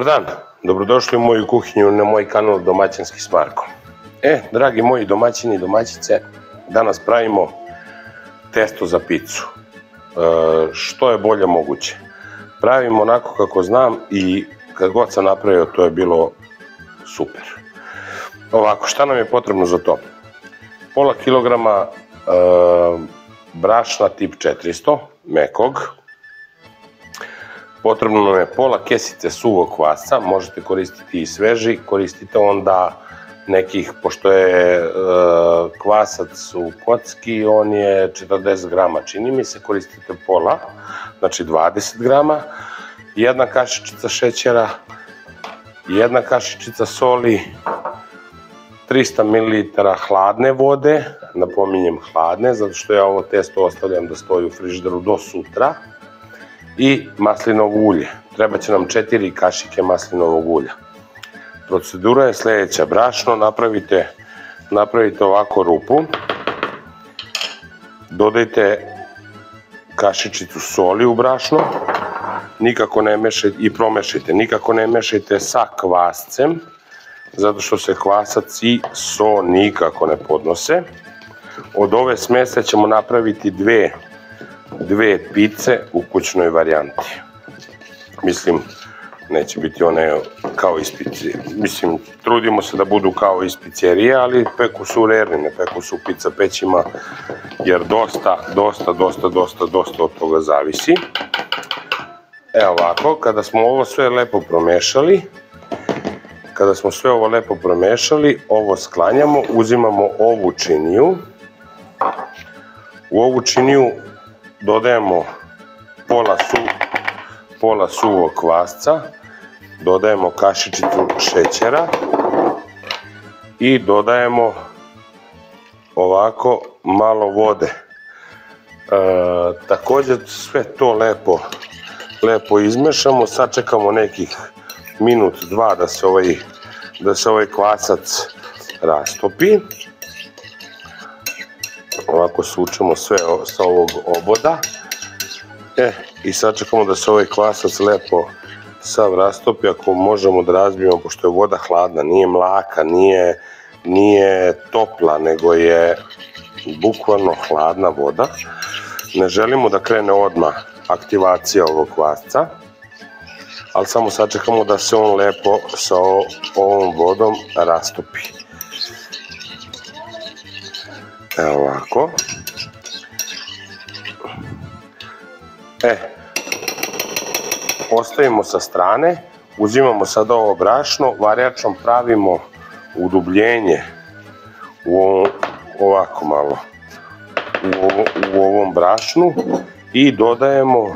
dan, dobrodošli u moju kuhinju na moj kanal Domaćinski s Markom. Dragi moji domaćini i domaćice, danas pravimo testo za picu. Što je bolje moguće. Pravimo onako kako znam i kad god sam napravio to je bilo super. Ovako, šta nam je potrebno za to? Pola kilograma brašna tip 400, mekog. Potrebno nam je pola kesice suvog kvasca, možete koristiti i sveži, koristite onda nekih, pošto je kvasac u kocki, on je 40 grama, čini mi se, koristite pola, znači 20 grama, jedna kašičica šećera, jedna kašičica soli, 300 ml hladne vode, napominjem hladne, zato što ja ovo testo ostavljam da stoji u frižideru do sutra, i maslinovo ulje. Treba će nam 4 kašike maslinovog ulja. Procedura je sljedeća. Brašno napravite ovako rupu, dodajte kašičicu soli u brašno, nikako ne mešajte i promešajte, nikako ne mešajte sa kvascem, zato što se kvasac i so nikako ne podnose. Od ove smese ćemo napraviti dve pice u kućnoj varijanti. Mislim, neće biti one kao iz pizzerije. Mislim, trudimo se da budu kao iz pizzerije, ali peku su u rerni, ne peku su u pizza pećima, jer dosta od toga zavisi. Evo ovako, kada smo ovo sve lepo promešali, ovo sklanjamo, uzimamo ovu činiju. U ovu činiju dodajemo pola suvog kvasca, dodajemo kašičicu šećera i dodajemo ovako malo vode. Također sve to lepo izmešamo, sačekamo nekih minut, dva da se ovaj kvasac rastopi. Ovako sučemo sve sa ovog oboda. I sačekamo da se ovaj kvasac lepo sav rastopi, ako možemo da razbijemo, pošto je voda hladna, nije mlaka, nije topla, nego je bukvalno hladna voda. Ne želimo da krene odmah aktivacija ovog kvasca, ali samo sačekamo da se on lepo sa ovom vodom rastopi. Evo ovako. Ostavimo sa strane, uzimamo sad ovo brašno, varjačom pravimo udubljenje ovako malo u ovom brašnu i dodajemo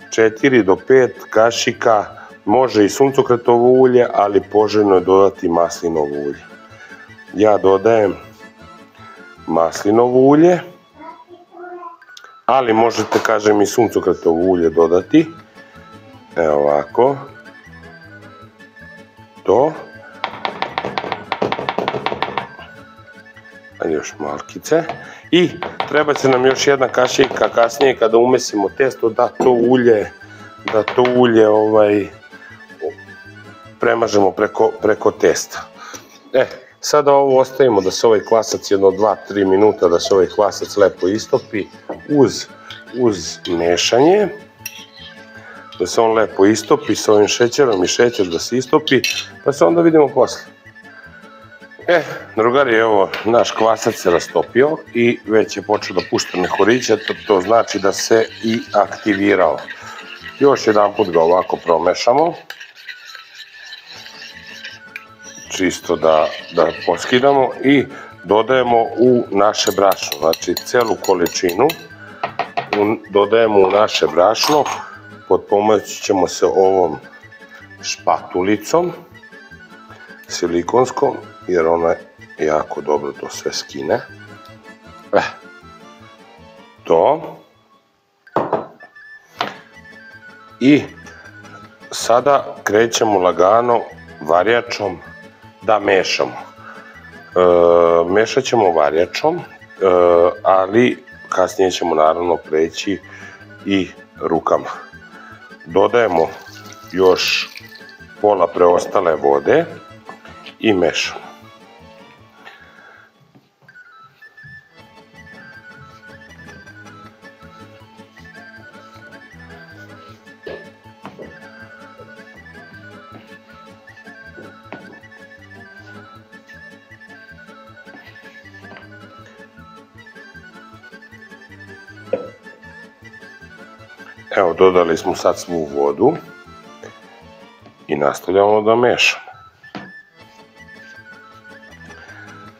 4 do 5 kašika, može i suncokretovo ulje, ali poželjno je dodati maslinovo ulje. Ja dodajem maslinovo ulje, ali možete, kažem, i suncokretovo ulje dodati. Evo ovako. To. Ajde još malkice. I treba će nam još jedna kašika kasnije kada umesimo testo da to ulje premažemo preko testa. Sada ovo ostavimo da se ovaj kvasac jedno 2-3 minuta, da se ovaj kvasac lepo istopi uz mešanje. Da se on lepo istopi sa ovim šećerom i šećer da se istopi, pa se onda vidimo posle. Drugari, evo, naš kvasac se rastopio i već je počeo da pušta mehuriće, to znači da se i aktivirao. Još jedan put ga ovako promešamo. Čisto da poskidamo i dodajemo u naše brašno, znači celu količinu dodajemo u naše brašno, potpomoći ćemo se ovom špatulicom silikonskom, jer ona jako dobro to sve skine. To. I sada krećemo lagano varjačom da mešamo. Mešat ćemo varjačom, ali kasnije ćemo naravno preći i rukama. Dodajemo još pola preostale vode i mešamo. Evo, dodali smo sad svu vodu i nastavljamo da mešamo.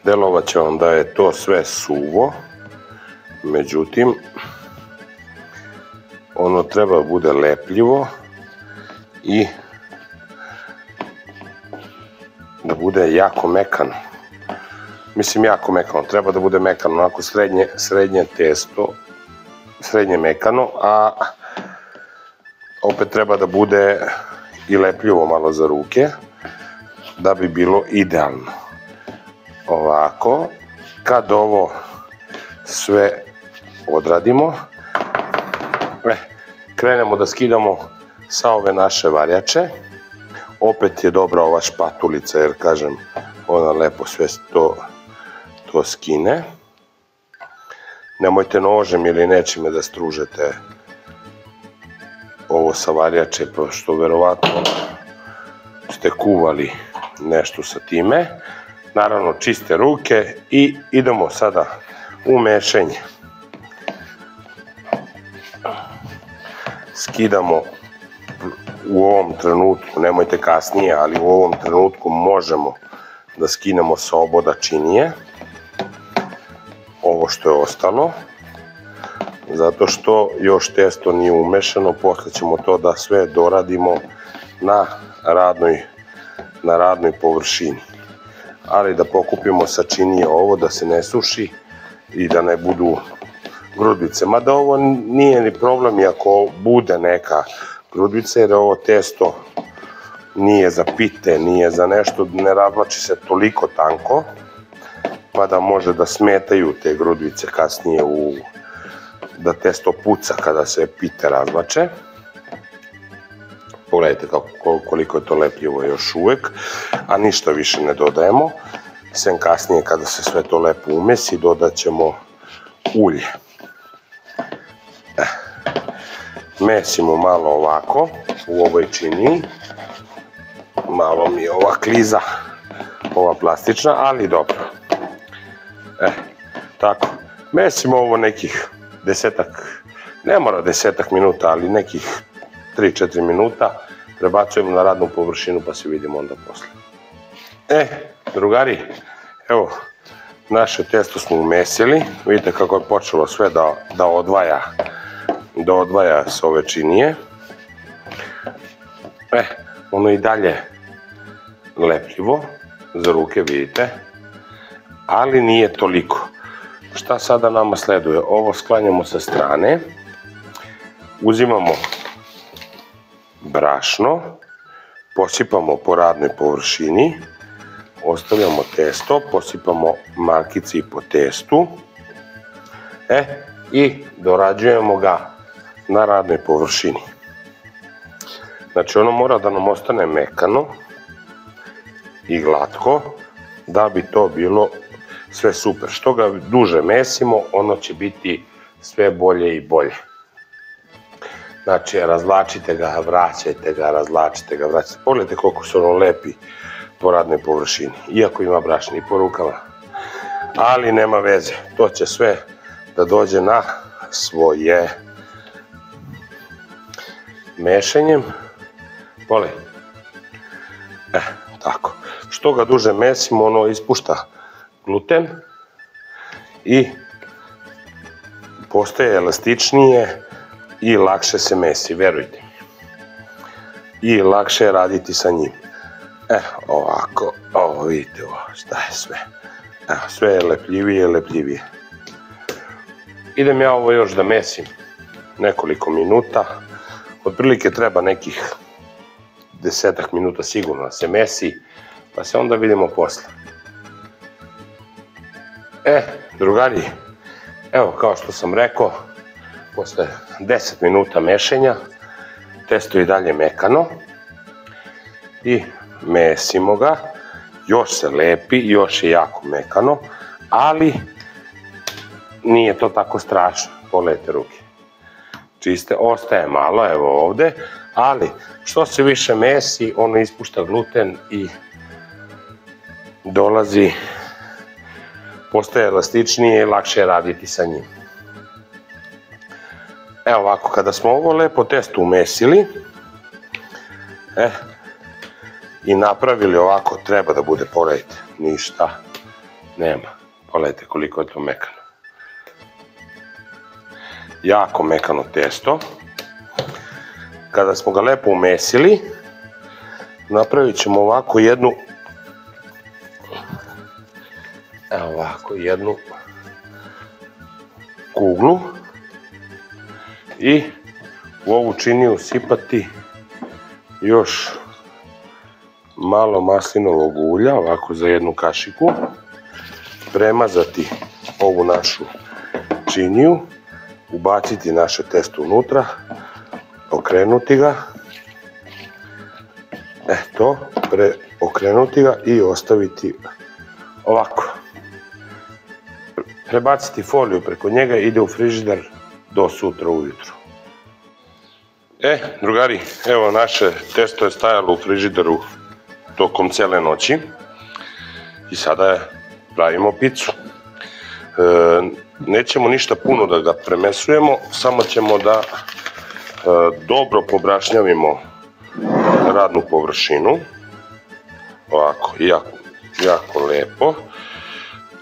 Delovat će vam da je to sve suvo, međutim, ono treba da bude lepljivo i da bude jako mekano. Mislim, jako mekano, treba da bude mekano, onako srednje testo, srednje mekano, a opet treba da bude i lepljivo malo za ruke, da bi bilo idealno. Ovako, kad ovo sve odradimo, krenemo da skidamo sa ove naše varjače. Opet je dobra ova špatulica, jer kažem, ona lepo sve to skine. Nemojte nožem ili nečime da stružete ovo sa varjače, pošto verovatno ste kuvali nešto sa time. Naravno, čiste ruke i idemo sada u mešanje. Skidamo u ovom trenutku, nemojte kasnije, ali u ovom trenutku možemo da skinemo sa oboda činije ovo što je ostalo, zato što još testo nije umešano. Posle ćemo to da sve doradimo na radnoj površini, ali da pokupimo sa činije ovo, da se ne suši i da ne budu grudvice. Mada ovo nije ni problem i ako bude neka grudvica, jer ovo testo nije za pite, nije za nešto, ne razvlači se toliko tanko, pa da može da smetaju te grudvice kasnije da testo puca kada se pite razvlače. Pogledajte koliko je to lepljivo još uvek, a ništa više ne dodajemo. Sem kasnije kada se sve to lepo umesi, dodat ćemo ulje. Mesimo malo ovako u ovoj činiji. Malo mi je ova kliza, ova plastična, ali dobro. Tako, mesimo ovo nekih 10-ak, ne mora 10-ak minuta, ali nekih 3-4 minuta. Prebacujemo na radnu površinu pa se vidimo onda posle. Drugari, evo, naše testo smo umesili. Vidite kako je počelo sve da odvaja s ove činije. Ono i dalje lepljivo za ruke, vidite, ali nije toliko. Šta sada nama sleduje? Ovo sklanjamo sa strane, uzimamo brašno, posipamo po radnoj površini, ostavljamo testo, posipamo markice i po testu i dorađujemo ga na radnoj površini. Znači, ono mora da nam ostane mekano i glatko, da bi to bilo sve super. Što ga duže mesimo, ono će biti sve bolje i bolje. Znači, razvlačite ga, vraćajte ga, razvlačite ga, vraćajte. Pogledajte koliko se ono lepi po radnoj površini, iako ima brašna i po rukama. Ali nema veze, to će sve da dođe na svoje. Mešanjem, tako. Što ga duže mesimo, ono ispušta gluten i postaje elastičnije i lakše se mesi, verujte mi. I lakše je raditi sa njim. Ovako, ovo vidite, šta je sve. Sve je lepljivije i lepljivije. Idem ja ovo još da mesim nekoliko minuta. Otprilike treba nekih 10-ak minuta sigurno da se mesi, pa se onda vidimo posle. Drugari, evo kao što sam rekao, posle 10 minuta mešanja, testo je i dalje mekano i mesimo ga. Još se lepi, još je jako mekano, ali nije to tako strašno. Pogledajte ruke. Čiste, ostaje malo, evo ovde, ali što se više mesi, ono ispušta gluten i dolazi, postaje elastičnije i lakše je raditi sa njim. Evo ovako, kada smo ovo lepo testo umesili i napravili ovako, treba da bude, pogledajte, ništa nema. Pogledajte koliko je to mekano. Jako mekano testo. Kada smo ga lepo umesili, napravit ćemo ovako jednu, evo ovako, jednu kuglu i u ovu činiju sipati još malo maslinovog ulja, ovako za jednu kašiku, premazati ovu našu činiju, ubaciti naše testo unutra, okrenuti ga, okrenuti ga i ostaviti ovako. Prebaciti foliju preko njega i ide u frižider do sutra ujutru. Drugari, evo naše testo je stajalo u frižideru tokom cele noći i sada pravimo picu. Nećemo ništa puno da ga premesujemo, samo ćemo da dobro pobrašnjavimo radnu površinu. Ovako, jako lepo,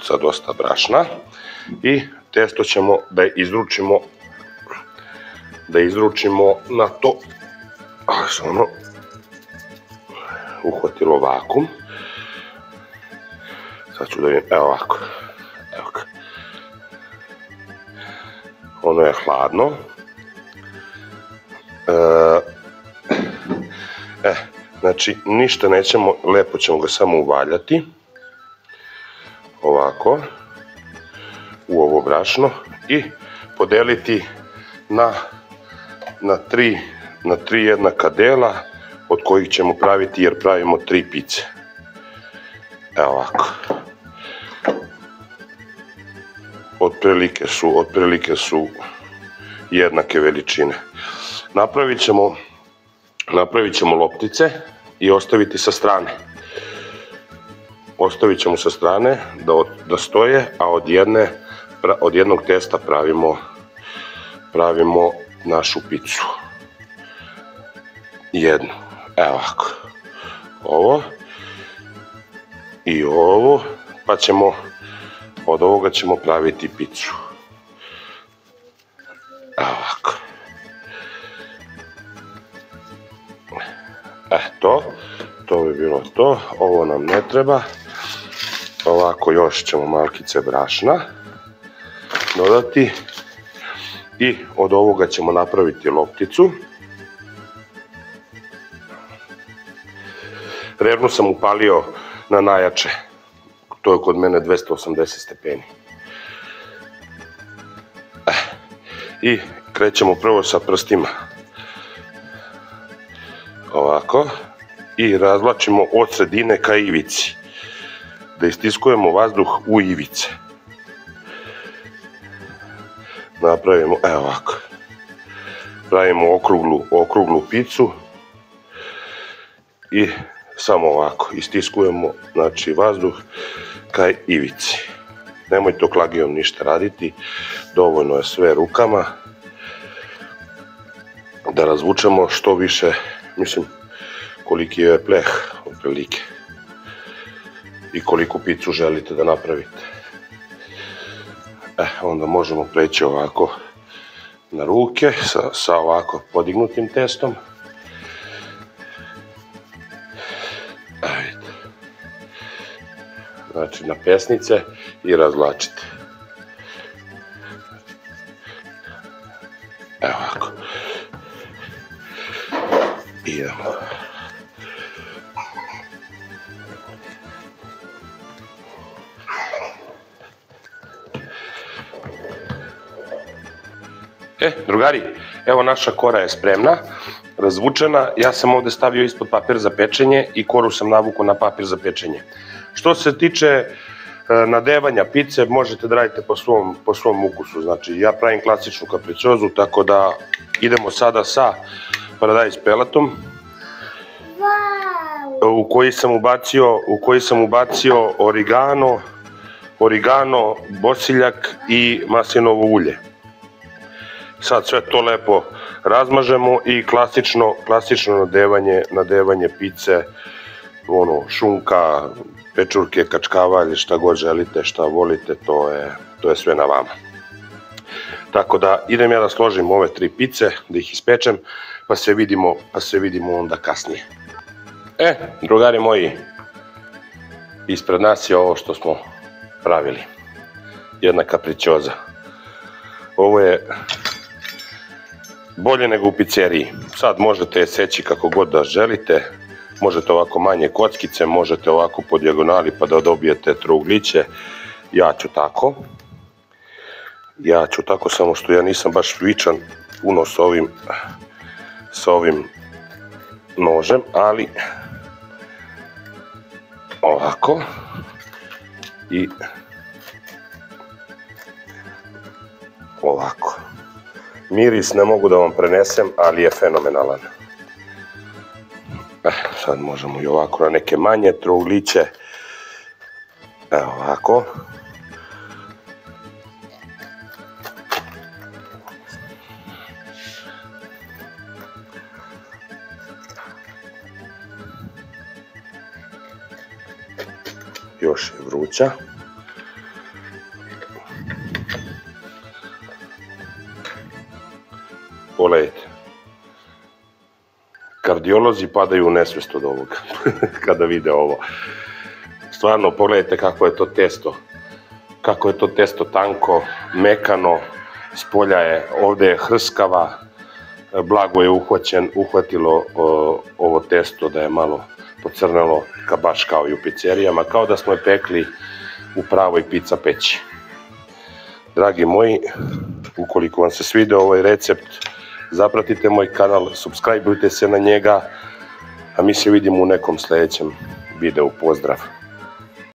sa dosta brašna. I testo ćemo da izručimo na to, ono, uhvatilo vakum. Sad ću da vidim, evo ovako, evo ga. Ono je hladno. Znači, ništa nećemo, lepo ćemo ga samo uvaljati. Ovako. U ovo brašno i podeliti na tri jednaka dela od kojih ćemo praviti, jer pravimo 3 pice. Evo ovako. Otprilike su jednake veličine. Napravit ćemo loptice i ostaviti sa strane. Ostavit ćemo sa strane da stoje, a od jednog testa pravimo našu picu. Jednu. Evo ovako. Ovo. I ovo. Pa od ovoga ćemo praviti picu. Evo ovako. To bi bilo to. Ovo nam ne treba. Ovako još ćemo malkice brašna dodati i od ovoga ćemo napraviti lopticu. Revnu sam upalio na najjače, to je kod mene 280 stepeni. I krećemo prvo sa prstima. Ovako. I razvlačimo od sredine ka ivici. Da istiskujemo vazduh u ivice. Napravimo, evo ovako. Pravimo okruglu picu i samo ovako istiskujemo, znači, vazduh ka ivici. Nemojte oklagijom ništa raditi, dovoljno je sve rukama. Da razvučemo što više, mislim, koliki je pleh otprilike i koliku picu želite da napravite. Onda možemo preći ovako na ruke sa ovako podignutim testom. Znači na pesnice i razvlačite. Evo ovako. Idemo. Drugari, evo naša kora je spremna. razvučena. Ja sam ovde stavio ispod papir za pečenje i koru sam navukao na papir za pečenje. Što se tiče nadevanja pice, možete da radite po svom ukusu. Znači, ja pravim klasičnu kapricozu, tako da idemo sada sa paradajz pelatom u koji sam ubacio origano, bosiljak i maslinovo ulje. Sad sve to lepo razmažemo i klasično nadevanje pice, šunka, pečurke, kačkavalj, šta god želite, šta volite, to je sve na vama. Tako da idem ja da složim ove 3 pice, da ih ispečem, pa se vidimo onda kasnije. Drugari moji, ispred nas je ovo što smo pravili. Jedna kapricioza. Ovo je bolje nego u pizzeriji. Sad možete je seći kako god da želite. Možete ovako manje kockice, možete ovako po dijagonali pa da dobijete trougliće. Ja ću tako, samo što ja nisam baš vičan puno sa ovim nožem, ali ovako i ovako. Miris ne mogu da vam prenesem, ali je fenomenalan. Sad možemo i ovako na neke manje trougliće. Evo ovako. Još je vruća. Pogledajte. Kardiolozi padaju u nesvest od ovoga kada vide ovo. Stvarno, pogledajte kako je to testo tanko, mekano, spolja je, ovde je hrskava, blago je uhvatilo ovo testo da je malo pocrnalo, baš kao i u pizzerijama, kao da smo je pekli u pravoj pizza peći. Dragi moji, ukoliko vam se svidio ovaj recept, zapratite moj kanal, subscribeujte se na njega, a mi se vidimo u nekom sljedećem videu. Pozdrav!